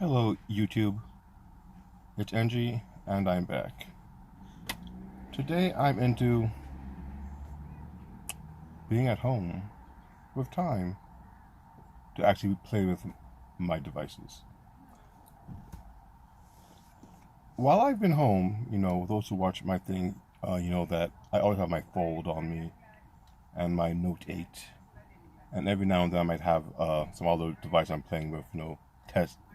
Hello YouTube, it's Engie and I'm back. Today I'm into being at home with time to actually play with my devices. While I've been home, those who watch my thing, that I always have my Fold on me and my Note 8, and every now and then I might have some other device I'm playing with,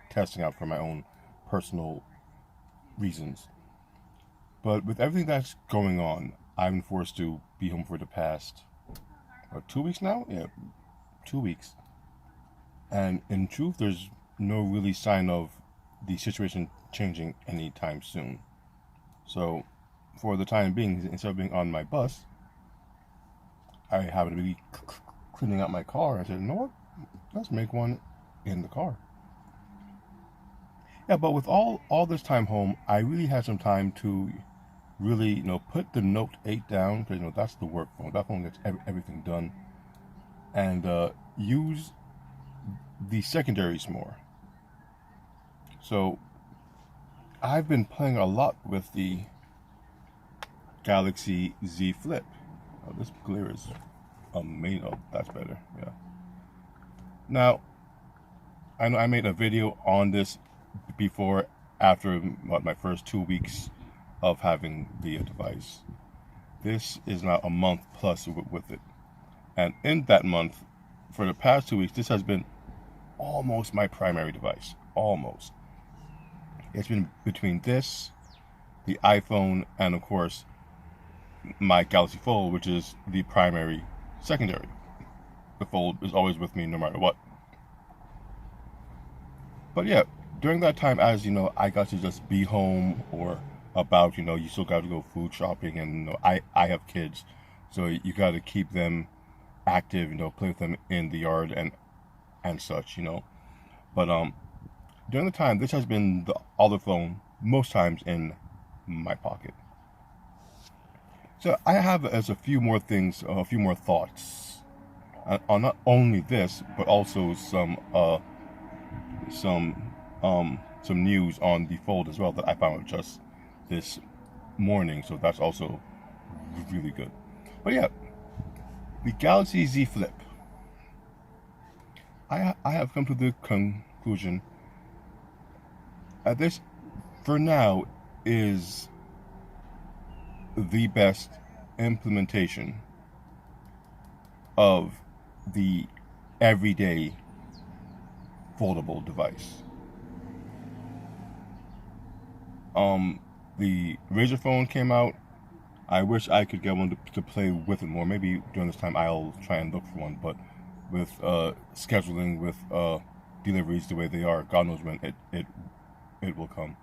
testing out for my own personal reasons. But with everything that's going on, I've been forced to be home for the past 2 weeks now? Yeah, 2 weeks. And in truth, there's no really sign of the situation changing anytime soon. So, for the time being, instead of being on my bus, I happen to be cleaning out my car. I said, you know what? Let's make one in the car. Yeah, but with all this time home, I really had some time to really, put the Note 8 down, because, that's the work phone. That phone gets everything done. And use the secondaries more. So, I've been playing a lot with the Galaxy Z Flip. Oh, this glare is amazing. Oh, that's better. Yeah. Now, I know I made a video on this before, after my first 2 weeks of having the device. This is now a month plus with it. And in that month, for the past 2 weeks, this has been almost my primary device. Almost. It's been between this, the iPhone, and of course, my Galaxy Fold, which is the primary secondary. The Fold is always with me no matter what. But yeah, during that time, as I got to just be home or about, you still got to go food shopping, and I have kids, so you got to keep them active, play with them in the yard and such, But during the time, this has been the other phone most times in my pocket. So I have as a few more things, a few more thoughts on not only this, but also some news on the Fold as well that I found out just this morning. So that's also really good. But yeah, the Galaxy Z Flip. I have come to the conclusion that this, for now, is the best implementation of the everyday foldable device. The Razr phone came out. I wish I could get one to play with it more. Maybe during this time I'll try and look for one, but with scheduling, with deliveries the way they are, God knows when it will come.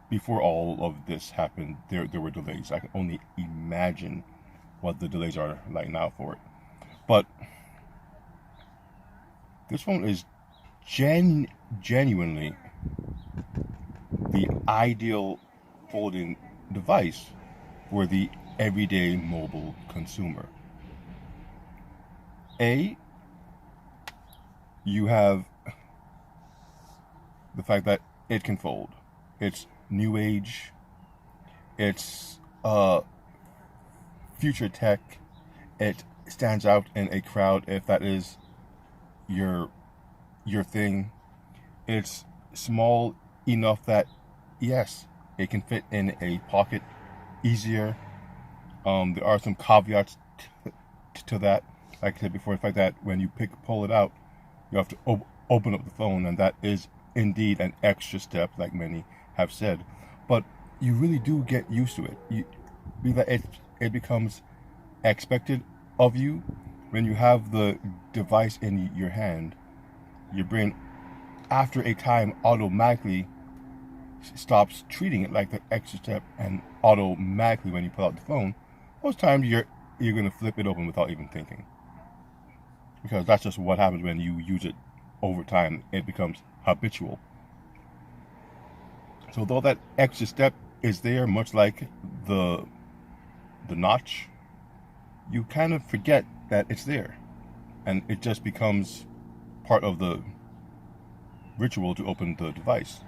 Before all of this happened, there were delays. I can only imagine what the delays are like now for it. But this phone is genuinely the ideal folding device for the everyday mobile consumer. You have the fact that it can fold. It's new age. It's future tech. It stands out in a crowd if that is your thing. It's small enough that, yes, it can fit in a pocket easier. There are some caveats to that. Like I said before, the fact that when you pull it out, you have to open up the phone, and that is indeed an extra step, like many have said. But you really do get used to it. It becomes expected of you when you have the device in your hand. Your brain, after a time, automatically stops treating it like the extra step, and automatically, when you pull out the phone, most times you're going to flip it open without even thinking, because that's just what happens when you use it over time. It becomes habitual. So though that extra step is there, much like the notch, you kind of forget that it's there, and it just becomes part of the ritual to open the device.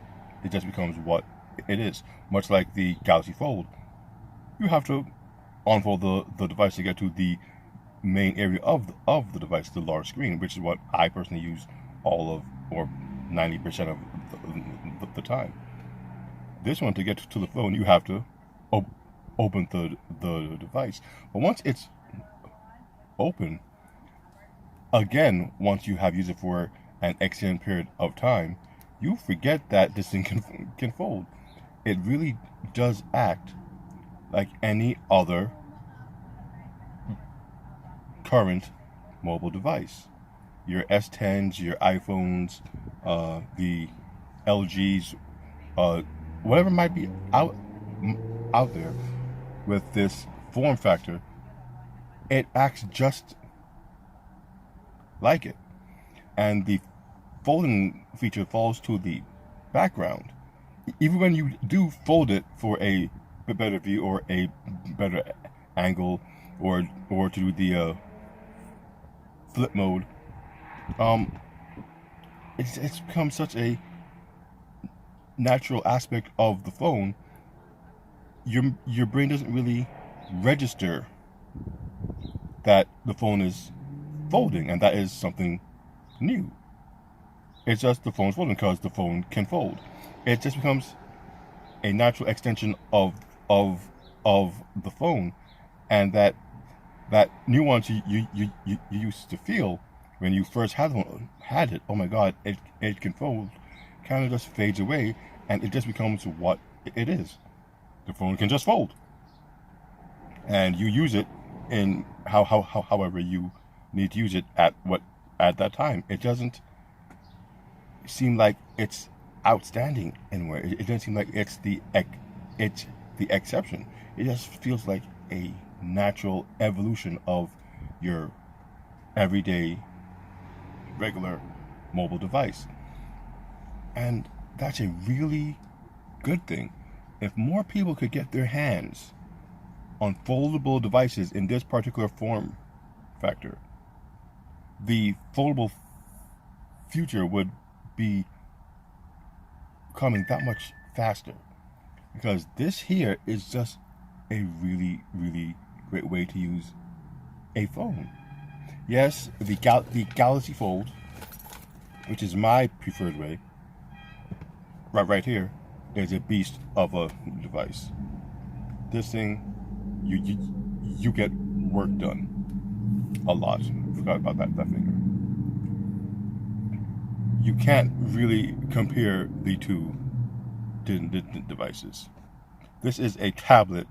It just becomes what it is. Much like the Galaxy Fold, you have to unfold the device to get to the main area of the device, the large screen, which is what I personally use all of, or 90% of the time. This one, to get to the phone, you have to open the device. But once it's open, again, once you have used it for an extended period of time, you forget that this thing can fold. It really does act like any other current mobile device. Your S10s, your iPhones, the LGs, whatever might be out there with this form factor, it acts just like it. And the folding feature falls to the background. Even when you do fold it for a better view or a better angle, or to do the flip mode, it's become such a natural aspect of the phone. Your brain doesn't really register that the phone is folding, and that is something new. It's just the phone's folding because the phone can fold. It just becomes a natural extension of the phone, and that nuance you used to feel when you first had it. Oh my God, it can fold, kind of just fades away, and it just becomes what it is. The phone can just fold, and you use it in however you need to use it at that time. It doesn't seem like it's outstanding anywhere. It doesn't seem like it's the exception. It just feels like a natural evolution of your everyday regular mobile device, and that's a really good thing. If more people could get their hands on foldable devices in this particular form factor, the foldable future would be coming that much faster, because this here is just a really, really great way to use a phone. Yes, the Galaxy Fold, which is my preferred way, right here, is a beast of a device. This thing, you get work done a lot. Forgot about that finger. You can't really compare the two devices. This is a tablet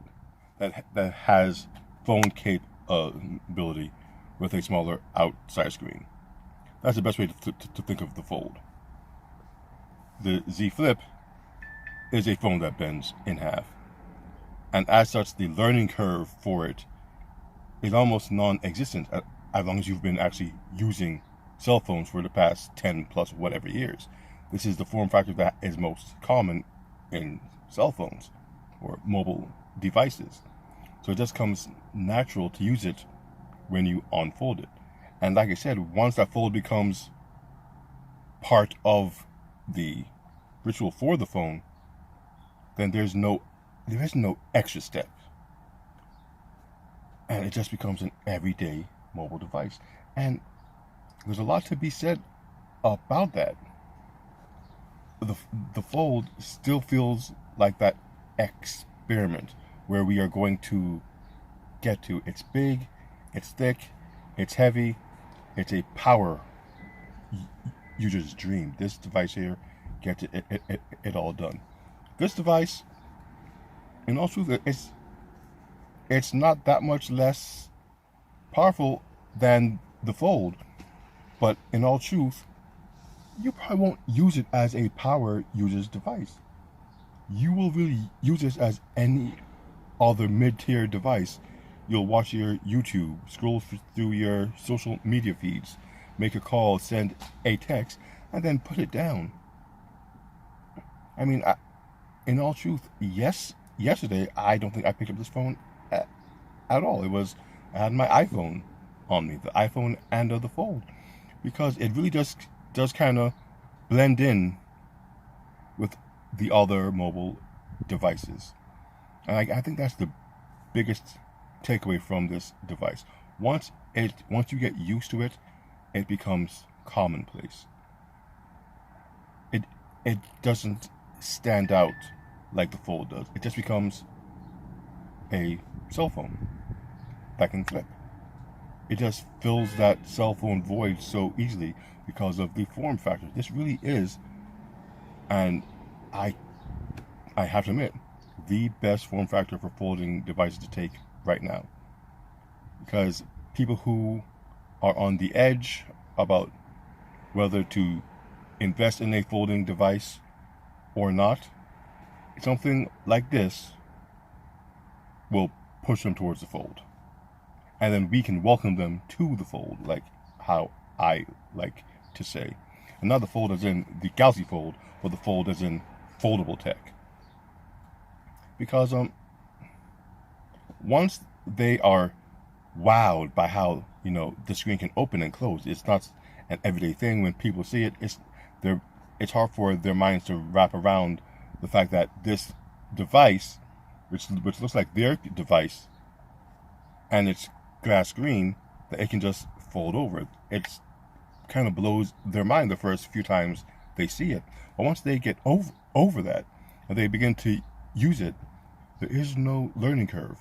that has phone capability with a smaller outside screen. That's the best way to think of the Fold. The Z Flip is a phone that bends in half, and as such, the learning curve for it is almost non-existent as long as you've been actually using cell phones for the past 10 plus whatever years. This is the form factor that is most common in cell phones or mobile devices. So it just comes natural to use it when you unfold it. And like I said, once that fold becomes part of the ritual for the phone, then there is no extra step. And it just becomes an everyday mobile device. And there's a lot to be said about that. The Fold still feels like that experiment where we are going to get to. It's big, it's thick, it's heavy, it's a power user's dream. This device here gets it all done. This device, in all truth, it's not that much less powerful than the Fold, but in all truth, you probably won't use it as a power user's device. You will really use this as any other mid-tier device. You'll watch your YouTube, scroll through your social media feeds, make a call, send a text, and then put it down. I mean, in all truth, yesterday, I don't think I picked up this phone at all. I had my iPhone on me, the iPhone and the Fold, because it really does kind of blend in with the other mobile devices. And I think that's the biggest takeaway from this device. Once you get used to it, it becomes commonplace. It doesn't stand out like the Fold does. It just becomes a cell phone that can flip. It just fills that cell phone void so easily because of the form factor. This really is, and I have to admit, the best form factor for folding devices to take right now. Because people who are on the edge about whether to invest in a folding device or not, something like this will push them towards the Fold. And then we can welcome them to the Fold, like how I like to say. And not the Fold as in the Galaxy Fold, but the Fold as in foldable tech. Because once they are wowed by how, you know, the screen can open and close, it's not an everyday thing. When people see it, it's hard for their minds to wrap around the fact that this device, which looks like their device, and it's glass screen, that it can just fold over. It kind of blows their mind the first few times they see it. But once they get over that and they begin to use it, there is no learning curve.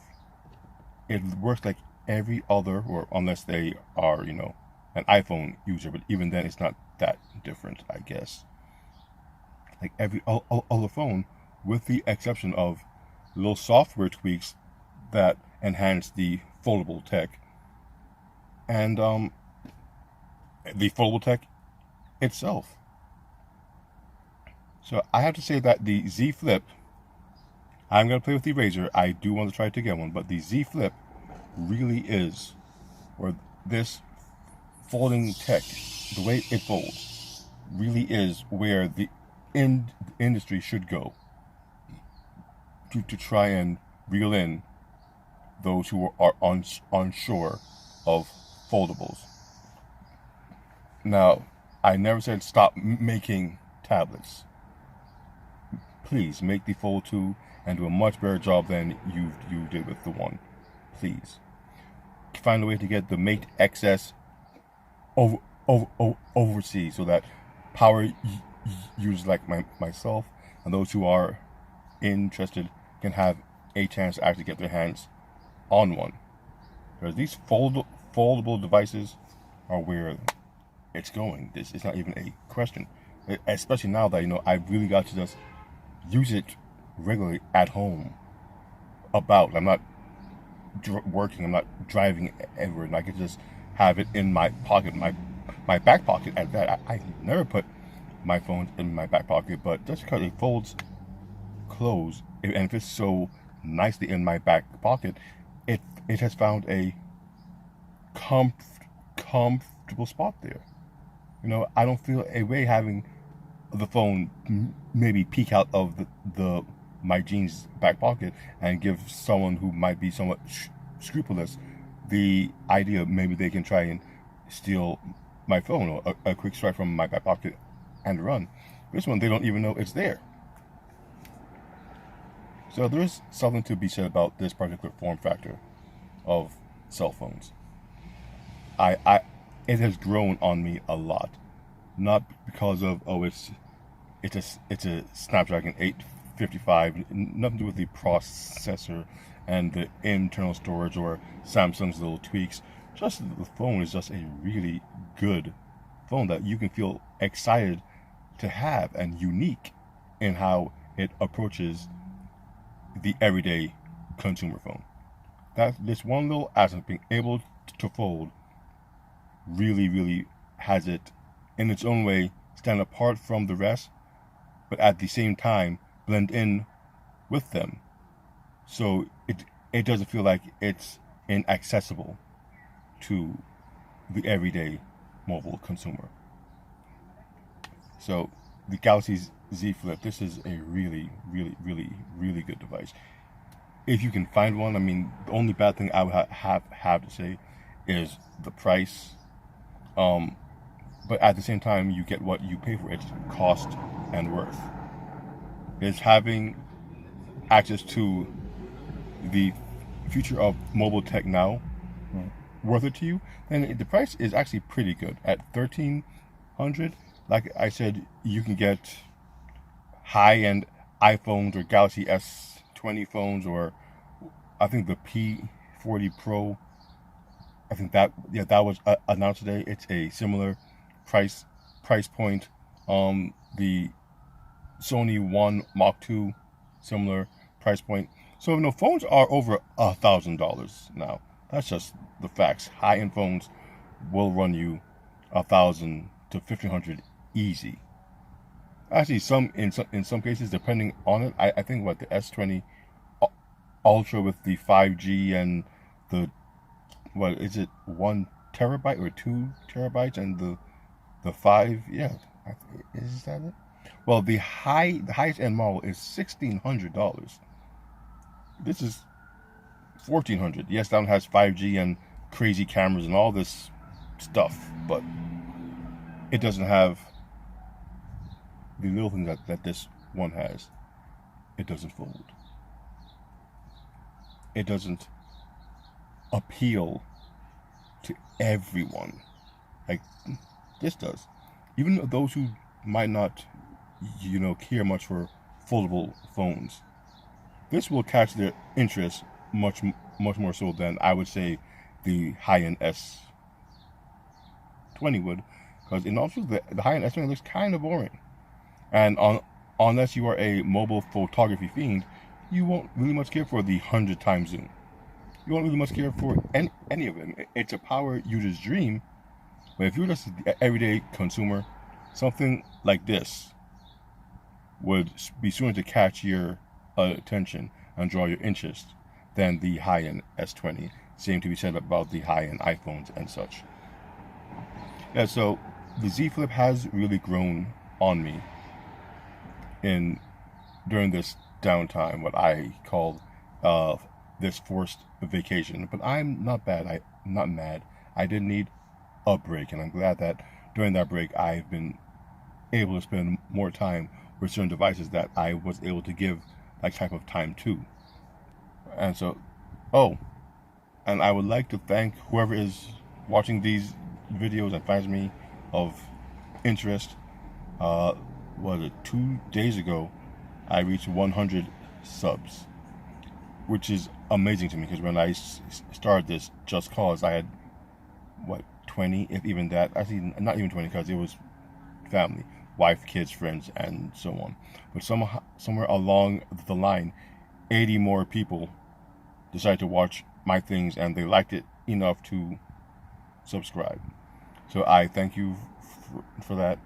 It works like every other, or unless they are, you know, an iPhone user, but even then it's not that different, I guess. Like every other phone, with the exception of little software tweaks that enhance the foldable tech, and the foldable tech itself. So I have to say that the Z Flip, I'm going to play with the Razr. I do want to try to get one, but the Z Flip really is, or this folding tech, the way it folds, really is where the industry should go to try and reel in those who are unsure of foldables. Now, I never said stop making tablets. Please make the Fold 2 and do a much better job than you did with the one. Please find a way to get the Mate XS overseas, so that power users like myself and those who are interested can have a chance to actually get their hands on one. Because these foldable devices are where it's going. This is not even a question. Especially now that, you know, I've really got to just use it regularly at home. I'm not working, I'm not driving everywhere, and I can just have it in my pocket, my back pocket at that. I never put my phone in my back pocket, but just because it folds closed and fits so nicely in my back pocket, it has found a comfortable spot there. You know, I don't feel a way having the phone maybe peek out of my jeans back pocket and give someone who might be somewhat scrupulous the idea maybe they can try and steal my phone, or a quick strike from my back pocket and run. This one, they don't even know it's there. So there is something to be said about this particular form factor of cell phones. It has grown on me a lot, not because of it's a Snapdragon 855, nothing to do with the processor and the internal storage or Samsung's little tweaks. Just the phone is just a really good phone that you can feel excited to have, and unique in how it approaches the everyday consumer phone. That this one little aspect, being able to fold, really has it in its own way stand apart from the rest, but at the same time blend in with them, so it doesn't feel like it's inaccessible to the everyday mobile consumer. So the Galaxy Z Flip, this is a really good device. If you can find one, I mean, the only bad thing I would have to say is the price. but at the same time, you get what you pay for. It's cost and worth. Is having access to the future of mobile tech now worth it to you? And the price is actually pretty good at $1,300. Like I said, you can get high-end iPhones or Galaxy S20 phones, or I think the P40 Pro. I think that was announced today. It's a similar price point. The Sony One Mark II, similar price point. So phones are over $1,000 now. That's just the facts. High-end phones will run you $1,000 to $1,500 easy. Actually, in some cases, depending on it, I think the S20 Ultra with the 5G and the 1 terabyte or 2 terabytes and the 5, is that it? Well, the highest end model is $1,600. This is $1,400. Yes, that one has 5G and crazy cameras and all this stuff, but it doesn't have the little thing that this one has. It doesn't fold. It doesn't appeal to everyone like this does. Even those who might not, care much for foldable phones, this will catch their interest much more so than I would say the high-end S20 would, because in also the high-end S20 looks kind of boring, and unless you are a mobile photography fiend, you won't really much care for the 100x zoom. You won't really much care for any of them. It's a power user's dream, but if you're just an everyday consumer, something like this would be sooner to catch your attention and draw your interest than the high-end S20. Same to be said about the high-end iPhones and such. Yeah, so the Z Flip has really grown on me during this downtime, what I call this forced vacation. But I'm not not mad. I did need a break, and I'm glad that during that break I've been able to spend more time with certain devices that I was able to give that type of time to. And so, and I would like to thank whoever is watching these videos and finds me of interest. Was it 2 days ago I reached 100 subs, which is amazing to me, because when I started this just cause, I had 20, if even that. Actually, not even 20, because it was family, wife, kids, friends, and so on. But somewhere along the line, 80 more people decided to watch my things, and they liked it enough to subscribe. So I thank you for that.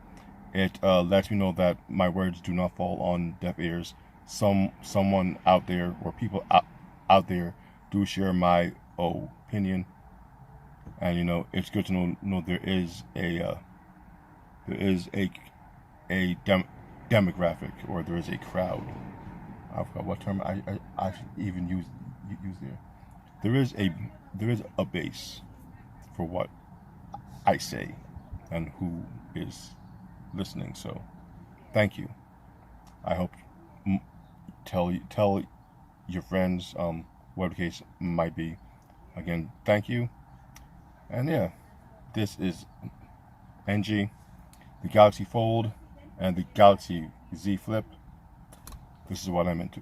It lets me know that my words do not fall on deaf ears. Someone out there, or people out there, do share my opinion, and it's good to know there is a demographic, or there is a crowd. I forgot what term I should even use there. There is a base for what I say and who is listening. So thank you. I hope tell your friends, whatever the case might be. Again, thank you. And yeah, this is NG, the Galaxy Fold and the Galaxy Z Flip. This is what I'm into.